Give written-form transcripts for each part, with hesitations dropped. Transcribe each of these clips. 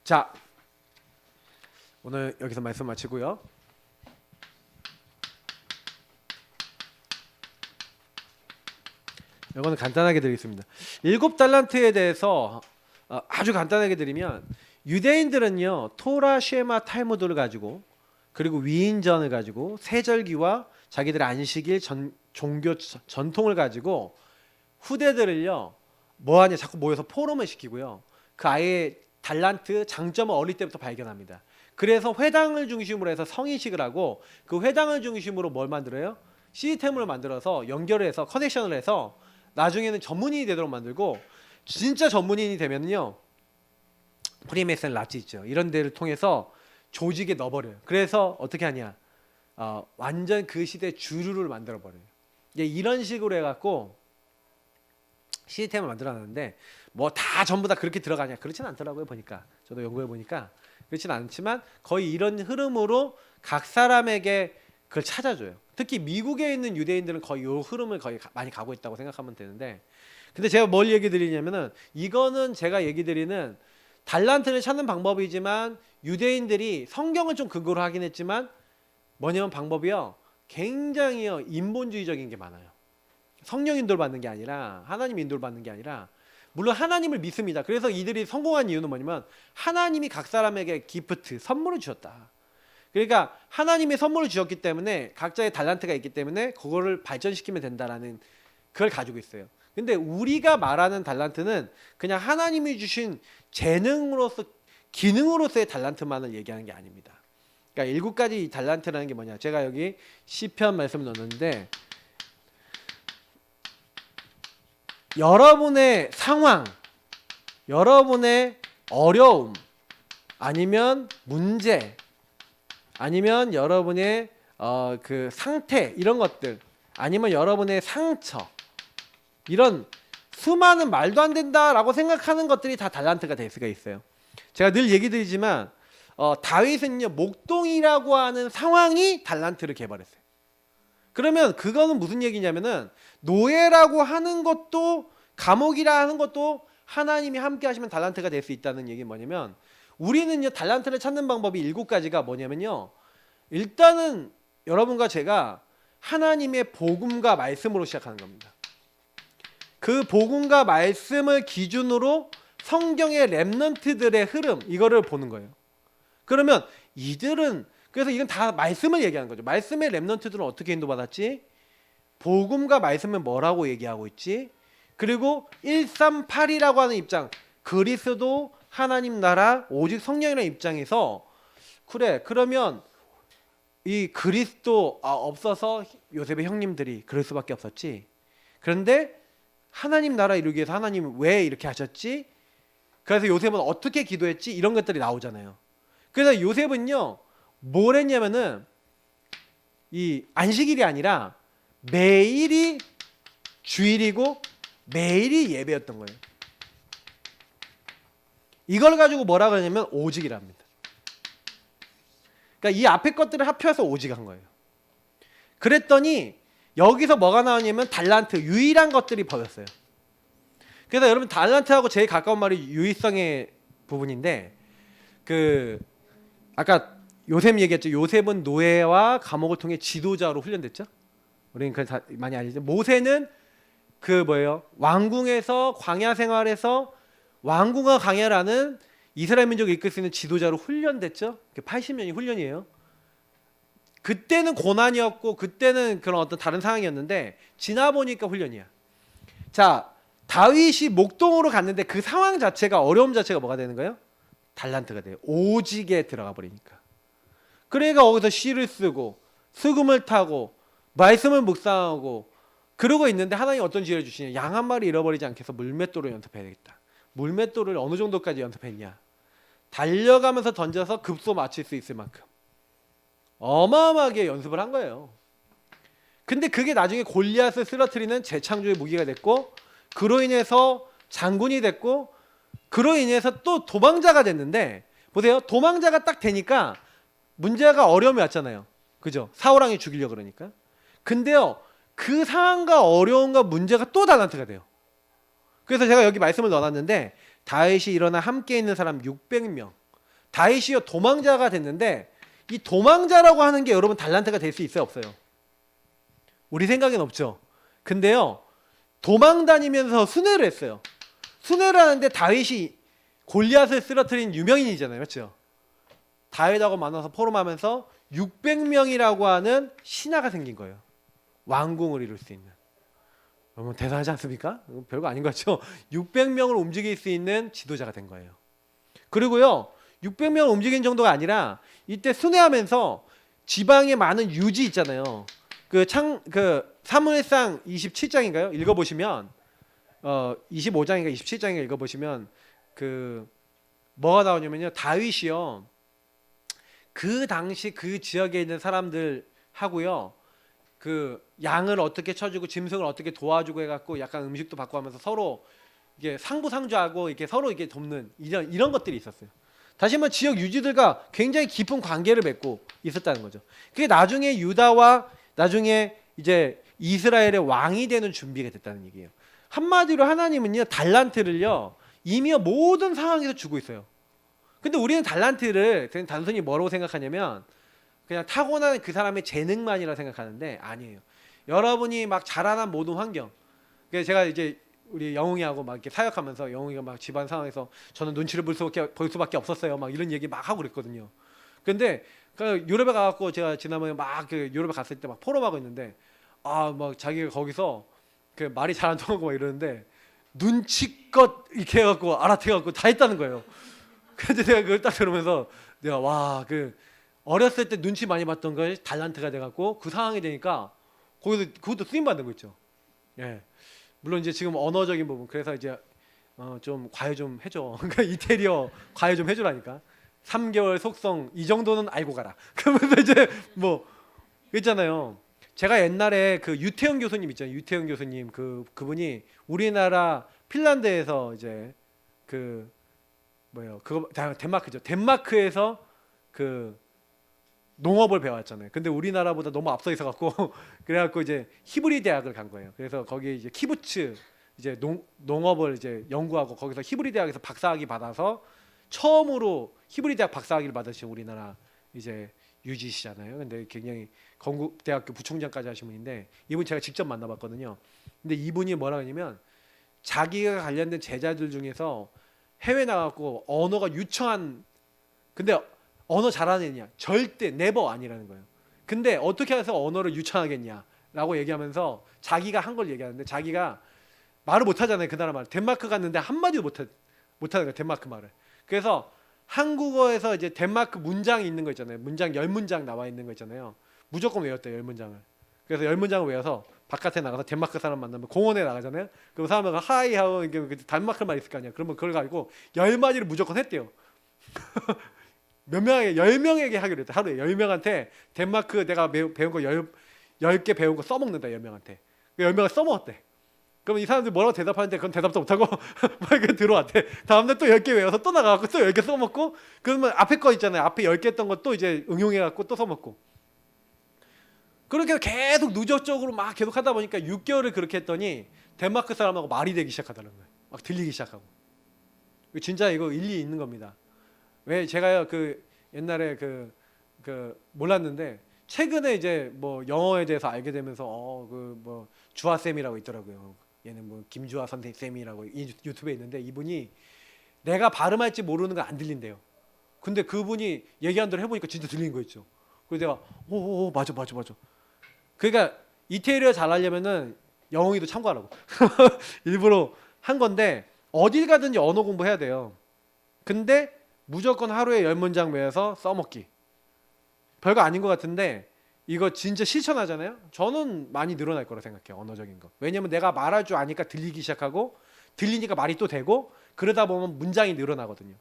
자, 오늘 여기서 말씀 마치고요. 이거는 간단하게 드리겠습니다. 7달란트에 대해서 아주 간단하게 드리면, 유대인들은요 토라, 쉐마, 탈무드를 가지고, 그리고 위인전을 가지고, 세절기와 자기들의 안식일 종교 전통을 가지고 후대들을요 뭐하냐 자꾸 모여서 포럼을 시키고요. 그 아예 달란트 장점을 어릴 때부터 발견합니다. 그래서 회당을 중심으로 해서 성인식을 하고, 그 회당을 중심으로 뭘 만들어요? 시스템을 만들어서 연결해서 커넥션을 해서 나중에는 전문인이 되도록 만들고, 진짜 전문인이 되면요 프리메이슨, 랍지 있죠, 이런 데를 통해서 조직에 넣어버려요. 그래서 어떻게 하냐, 완전 그 시대 주류를 만들어버려요. 이런 식으로 해갖고 시스템을 만들어놨는데, 뭐 다 전부 다 그렇게 들어가냐, 그렇진 않더라고요. 보니까, 저도 연구해보니까 그렇진 않지만 거의 이런 흐름으로 각 사람에게 그걸 찾아줘요. 특히 미국에 있는 유대인들은 거의 이 흐름을 거의 많이 가고 있다고 생각하면 되는데, 근데 제가 뭘 얘기 드리냐면은, 이거는 제가 얘기 드리는 달란트를 찾는 방법이지만, 유대인들이 성경을 좀 근거로 하긴 했지만 뭐냐면 방법이요 굉장히요 인본주의적인 게 많아요. 성령 인도를 받는 게 아니라, 하나님 인도를 받는 게 아니라, 물론 하나님을 믿습니다. 그래서 이들이 성공한 이유는 뭐냐면, 하나님이 각 사람에게 기프트, 선물을 주셨다. 그러니까 하나님의 선물을 주셨기 때문에 각자의 달란트가 있기 때문에 그거를 발전시키면 된다라는 그걸 가지고 있어요. 근데 우리가 말하는 달란트는 그냥 하나님이 주신 재능으로서, 기능으로서의 달란트만을 얘기하는 게 아닙니다. 그러니까 7가지 달란트라는 게 뭐냐, 제가 여기 시편 말씀을 넣었는데, 여러분의 상황, 여러분의 어려움, 아니면 문제, 아니면 여러분의 그 상태, 이런 것들, 아니면 여러분의 상처, 이런 수많은 말도 안 된다라고 생각하는 것들이 다 달란트가 될 수가 있어요. 제가 늘 얘기 드리지만 다윗은요 목동이라고 하는 상황이 달란트를 개발했어요. 그러면 그거는 무슨 얘기냐면은, 노예라고 하는 것도, 감옥이라 하는 것도 하나님이 함께 하시면 달란트가 될 수 있다는 얘기는 뭐냐면, 우리는요 달란트를 찾는 방법이 7가지가 뭐냐면요, 일단은 여러분과 제가 하나님의 복음과 말씀으로 시작하는 겁니다. 그 복음과 말씀을 기준으로 성경의 렘넌트들의 흐름, 이거를 보는 거예요. 그러면 이들은, 그래서 이건 다 말씀을 얘기하는 거죠. 말씀의 렘넌트들은 어떻게 인도받았지? 복음과 말씀은 뭐라고 얘기하고 있지? 그리고 138이라고 하는 입장, 그리스도, 하나님 나라, 오직 성령이라는 입장에서, 그래 그러면 이 그리스도 없어서 요셉의 형님들이 그럴 수밖에 없었지. 그런데 하나님 나라 이루기 위해서 하나님 왜 이렇게 하셨지? 그래서 요셉은 어떻게 기도했지? 이런 것들이 나오잖아요. 그래서 요셉은요 뭘 했냐면은, 이 안식일이 아니라 매일이 주일이고 매일이 예배였던 거예요. 이걸 가지고 뭐라 그러냐면 오직이랍니다. 그러니까 이 앞에 것들을 합쳐서 오직한 거예요. 그랬더니 여기서 뭐가 나왔냐면 달란트, 유일한 것들이 보였어요. 그래서 여러분, 달란트하고 제일 가까운 말이 유의성의 부분인데, 그 아까 요셉 얘기했죠. 요셉은 노예와 감옥을 통해 지도자로 훈련됐죠. 우리는 그걸 다 많이 알죠. 모세는 그 뭐예요, 왕궁에서 광야 생활에서 왕궁과 광야라는 이스라엘 민족을 이끌 수 있는 지도자로 훈련됐죠. 80년이 훈련이에요. 그때는 고난이었고, 그때는 그런 어떤 다른 상황이었는데, 지나 보니까 훈련이야. 자, 다윗이 목동으로 갔는데 그 상황 자체가, 어려움 자체가 뭐가 되는 거예요? 달란트가 돼요. 오직에 들어가 버리니까. 그러니까 거기서 시를 쓰고 수금을 타고 말씀을 묵상하고 그러고 있는데, 하나님 어떤 지혜를 주시냐, 양 한 마리 잃어버리지 않게 해서 물맷돌을 연습해야 되겠다. 물맷돌을 어느 정도까지 연습했냐, 달려가면서 던져서 급소 맞출 수 있을 만큼 어마어마하게 연습을 한 거예요. 근데 그게 나중에 골리앗을 쓰러뜨리는 재창조의 무기가 됐고, 그로 인해서 장군이 됐고, 그로 인해서 또 도망자가 됐는데, 보세요, 도망자가 딱 되니까 문제가, 어려움이 왔잖아요. 그죠? 사울왕이 죽이려고 그러니까. 근데요 그 상황과 어려움과 문제가 또 달란트가 돼요. 그래서 제가 여기 말씀을 넣어놨는데, 다윗이 일어나 함께 있는 사람 600명. 다윗이요 도망자가 됐는데 이 도망자라고 하는 게 여러분 달란트가 될 수 있어요, 없어요? 우리 생각엔 없죠. 근데요 도망 다니면서 순회를 했어요. 순회를 하는데 다윗이 골리앗을 쓰러뜨린 유명인이잖아요, 그렇죠? 다윗하고 만나서 포럼하면서 600명이라고 하는 신하가 생긴 거예요. 왕궁을 이룰 수 있는. 여러분 대단하지 않습니까? 별거 아닌 것 같죠? 600명을 움직일 수 있는 지도자가 된 거예요. 그리고요 600명을 움직인 정도가 아니라 이때 순회하면서 지방에 많은 유지 있잖아요. 그 사무엘상 27장인가요? 읽어보시면 25장인가 27장인가 읽어보시면 그 뭐가 나오냐면요 다윗이요 그 당시 그 지역에 있는 사람들 하고요 그 양을 어떻게 쳐주고 짐승을 어떻게 도와주고 해갖고 약간 음식도 받고 하면서 서로 이게 상부상조하고 이렇게 서로 이렇게 돕는 이런 것들이 있었어요. 다시 한번 지역 유지들과 굉장히 깊은 관계를 맺고 있었다는 거죠. 그게 나중에 유다와 나중에 이제 이스라엘의 왕이 되는 준비가 됐다는 얘기예요. 한마디로 하나님은요 달란트를요 이미 모든 상황에서 주고 있어요. 근데 우리는 달란트를 그냥 단순히 뭐라고 생각하냐면 그냥 타고난 그 사람의 재능만이라 생각하는데 아니에요. 여러분이 막 자라난 모든 환경. 그래서 제가 이제 우리 영웅이하고 막 이렇게 사역하면서 영웅이가 막 집안 상황에서 저는 눈치를 볼 수밖에 없었어요. 막 이런 얘기 막 하고 그랬거든요. 근데 그 유럽에 가갖고 제가 지난번에 막 그 유럽에 갔을 때 막 포럼하고 있는데 막 자기가 거기서 그 말이 잘 안 통하고 막 이러는데 눈치껏 이렇게 해갖고 알아채갖고 다 했다는 거예요. 그래서 내가 그걸 딱 들으면서 내가 와 그 어렸을 때 눈치 많이 봤던 걸 달란트가 돼갖고 그 상황이 되니까 거기서 그것도 쓰임 받는 거 있죠. 예. 물론 이제 지금 언어적인 부분 그래서 이제 좀 과외 좀 해줘. 그러니까 이태리어 과외 좀 해주라니까. 3개월 속성 이 정도는 알고 가라. 그러면서 이제 뭐 있잖아요. 제가 옛날에 그 유태영 교수님 있잖아요. 유태영 교수님 그분이 우리나라 핀란드에서 이제 그 뭐예요? 그거 덴마크죠. 덴마크에서 그 농업을 배웠잖아요. 근데 우리나라보다 너무 앞서 있어 갖고 그래갖고 이제 히브리 대학을 간 거예요. 그래서 거기 이제 키부츠 이제 농업을 이제 연구하고 거기서 히브리 대학에서 박사학위 받아서 처음으로 히브리 대학 박사학위를 받으신 우리나라 이제 유지시잖아요. 근데 굉장히 건국대학교 부총장까지 하신 분인데 이분 제가 직접 만나봤거든요. 근데 이분이 뭐라 하냐면 자기가 관련된 제자들 중에서 해외 나가고 언어가 유창한 근데 언어 잘하는 애냐? 절대 네버 아니라는 거예요. 근데 어떻게 해서 언어를 유창하겠냐라고 얘기하면서 자기가 한 걸 얘기하는데 자기가 말을 못하잖아요. 그 나라 말. 덴마크 갔는데 한마디도 못하는 거예요. 덴마크 말을. 그래서 한국어에서 이제 덴마크 문장이 있는 거 있잖아요. 문장 10문장 나와 있는 거 있잖아요. 무조건 외웠대요. 10문장을. 그래서 10문장을 외워서 바깥에 나가서 덴마크 사람 만나면 공원에 나가잖아요. 그럼 사람은 하이 하고 덴마크 말 있을 거 아니야. 그러면 그걸 가지고 10마디를 무조건 했대요. 몇 명에게 10명에게 하기로 했대. 하루에 10명한테 덴마크 내가 배운 거 10개 배운 거 써먹는다. 10명한테. 10명을 써먹었대. 그럼 이 사람들이 뭐라고 대답하는데 그건 대답도 못하고 막 이렇게 들어왔대. 다음날 또 10개 외워서 또 나가갖고 또 10개 써먹고 그러면 앞에 거 있잖아요. 앞에 10개 했던 거 또 이제 응용해갖고 또 써먹고 그렇게 계속 누적적으로 막 계속 하다 보니까 6개월을 그렇게 했더니 덴마크 사람하고 말이 되기 시작하더라는 거예요. 막 들리기 시작하고. 진짜 이거 일리 있는 겁니다. 왜 제가요 그 옛날에 그 몰랐는데 최근에 이제 뭐 영어에 대해서 알게 되면서 그 뭐 주아 쌤이라고 있더라고요. 얘는 뭐 김주아 선생 쌤이라고 유튜브에 있는데 이분이 내가 발음할지 모르는 거 안 들린대요. 근데 그분이 얘기한 대로 해보니까 진짜 들리는 거 있죠. 그래서 내가 오 맞아. 그러니까 이태리어 잘하려면은 영어도 참고하라고 일부러 한 건데 어딜 가든지 언어 공부해야 돼요. 근데 무조건 하루에 10문장 외워서 써먹기. 별거 아닌 것 같은데 이거 진짜 실천하잖아요. 저는 많이 늘어날 거라 생각해요. 언어적인 거. 왜냐면 내가 말할 줄 아니까 들리기 시작하고 들리니까 말이 또 되고 그러다 보면 문장이 늘어나거든요.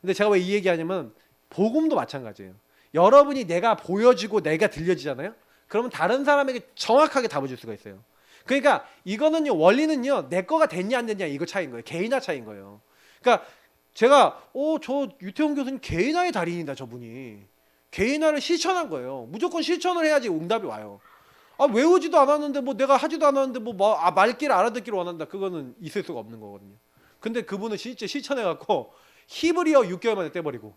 근데 제가 왜 이 얘기하냐면 복음도 마찬가지예요. 여러분이 내가 보여지고 내가 들려지잖아요. 그러면 다른 사람에게 정확하게 답을 줄 수가 있어요. 그러니까 이거는요 원리는요 내 거가 됐냐 안 됐냐 이거 차이인 거예요. 개인화 차이인 거예요. 그러니까 제가 저 유태훈 교수님 개인화의 달인이다 저분이. 개인화를 실천한 거예요. 무조건 실천을 해야지 응답이 와요. 외우지도 않았는데 뭐 내가 하지도 않았는데 말귀를 알아듣기를 원한다. 그거는 있을 수가 없는 거거든요. 근데 그분은 진짜 실천해갖고 히브리어 6개월 만에 떼버리고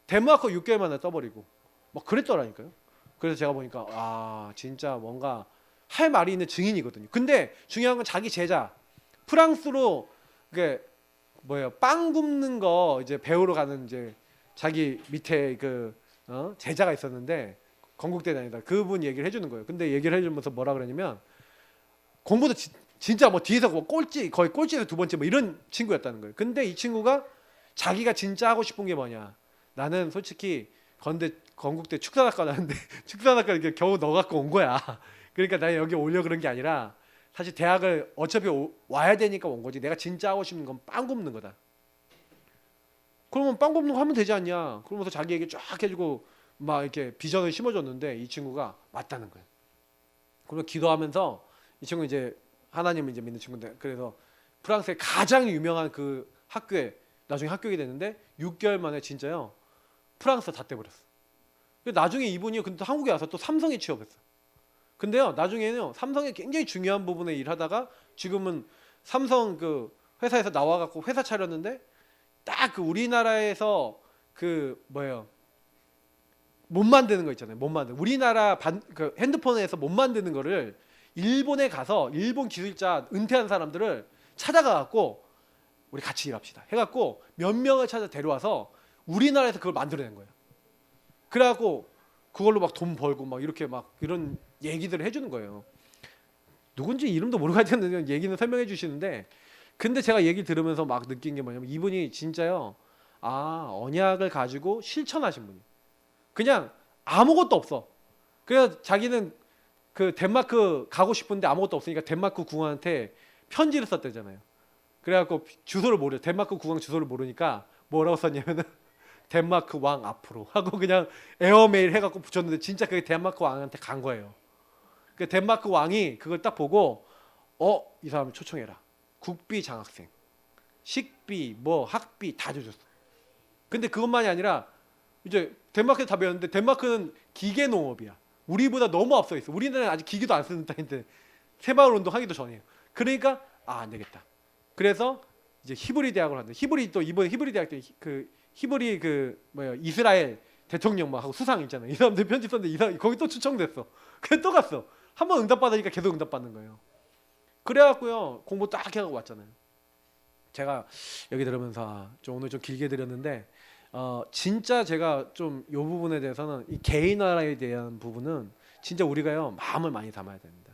덴마크 6개월 만에 떠버리고 막 그랬더라니까요. 그래서 제가 보니까 아 진짜 뭔가 할 말이 있는 증인이거든요. 근데 중요한 건 자기 제자 프랑스로 그게 뭐예요? 빵 굽는 거 이제 배우러 가는 이제 자기 밑에 그 제자가 있었는데 건국대 다니다 그분 얘기를 해주는 거예요. 근데 얘기를 해주면서 뭐라 그러냐면 공부도 진짜 뭐 뒤에서 뭐 꼴찌 거의 꼴찌에서 두 번째 뭐 이런 친구였다는 거예요. 근데 이 친구가 자기가 진짜 하고 싶은 게 뭐냐? 나는 솔직히 건국대 축산학과 나왔는데 축산학과 이렇게 겨우 넣어갖고 온 거야. 그러니까 나 여기 오려 그런 게 아니라 사실 대학을 어차피 와야 되니까 온 거지. 내가 진짜 하고 싶은 건 빵 굽는 거다. 그러면 빵 굽는 거 하면 되지 않냐? 그러면서 자기 얘기 쫙 해주고 막 이렇게 비전을 심어줬는데 이 친구가 맞다는 거예요. 그러면 기도하면서 이 친구 이제 하나님을 이제 믿는 친구인데 그래서 프랑스의 가장 유명한 그 학교에 나중에 합격이 됐는데 6개월 만에 진짜요 프랑스 다 떼버렸어. 나중에 이분이 근데 한국에 와서 또 삼성에 취업했어. 근데요 나중에는요 삼성의 굉장히 중요한 부분에 일하다가 지금은 삼성 그 회사에서 나와갖고 회사 차렸는데 딱 그 우리나라에서 그 뭐예요 못 만드는 거 있잖아요. 못 만드 우리나라 그 핸드폰에서 못 만드는 거를 일본에 가서 일본 기술자 은퇴한 사람들을 찾아가갖고 우리 같이 일합시다 해갖고 몇 명을 찾아 데려와서 우리나라에서 그걸 만들어낸 거예요. 그래갖고 그걸로 막 돈 벌고 막 이렇게 막 이런 얘기들을 해주는 거예요. 누군지 이름도 모르고 하여튼 얘기는 설명해 주시는데 근데 제가 얘기 들으면서 막 느낀 게 뭐냐면 이분이 진짜요 아 언약을 가지고 실천하신 분이 그냥 아무것도 없어. 그래서 자기는 그 덴마크 가고 싶은데 아무것도 없으니까 덴마크 국왕한테 편지를 썼대잖아요. 그래갖고 주소를 모르 덴마크 국왕 주소를 모르니까 뭐라고 썼냐면은 덴마크 왕 앞으로 하고 그냥 에어메일 해갖고 붙였는데 진짜 그게 덴마크 왕한테 간 거예요. 그 덴마크 왕이 그걸 딱 보고 이 사람 초청해라. 국비 장학생, 식비, 뭐 학비 다 줘줬어. 근데 그것만이 아니라 이제 덴마크에 다 배웠는데 덴마크는 기계 농업이야. 우리보다 너무 앞서 있어. 우리나라는 아직 기계도 안 쓰는 땅인데 새마을 운동 하기도 전이에요. 그러니까 안 되겠다. 그래서 이제 히브리 대학을 하는데 히브리 또 이번에 히브리 대학 때 그 히브리 그 뭐야 이스라엘 대통령 막 하고 수상 있잖아요. 이 사람들 편지 썼는데 이 사람 거기 또 초청됐어. 그래 또 갔어. 한 번 응답 받으니까 계속 응답 받는 거예요. 그래갖고요 공부 딱 해갖고 왔잖아요. 제가 여기 들으면서 좀 오늘 좀 길게 드렸는데 진짜 제가 좀 이 부분에 대해서는 이 개인화에 대한 부분은 진짜 우리가요 마음을 많이 담아야 됩니다.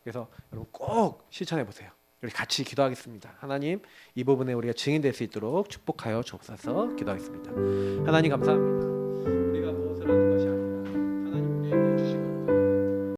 그래서 여러분 꼭 실천해 보세요. 우리 같이 기도하겠습니다. 하나님 이 부분에 우리가 증인될 수 있도록 축복하여 주옵소서. 기도하겠습니다. 하나님 감사합니다.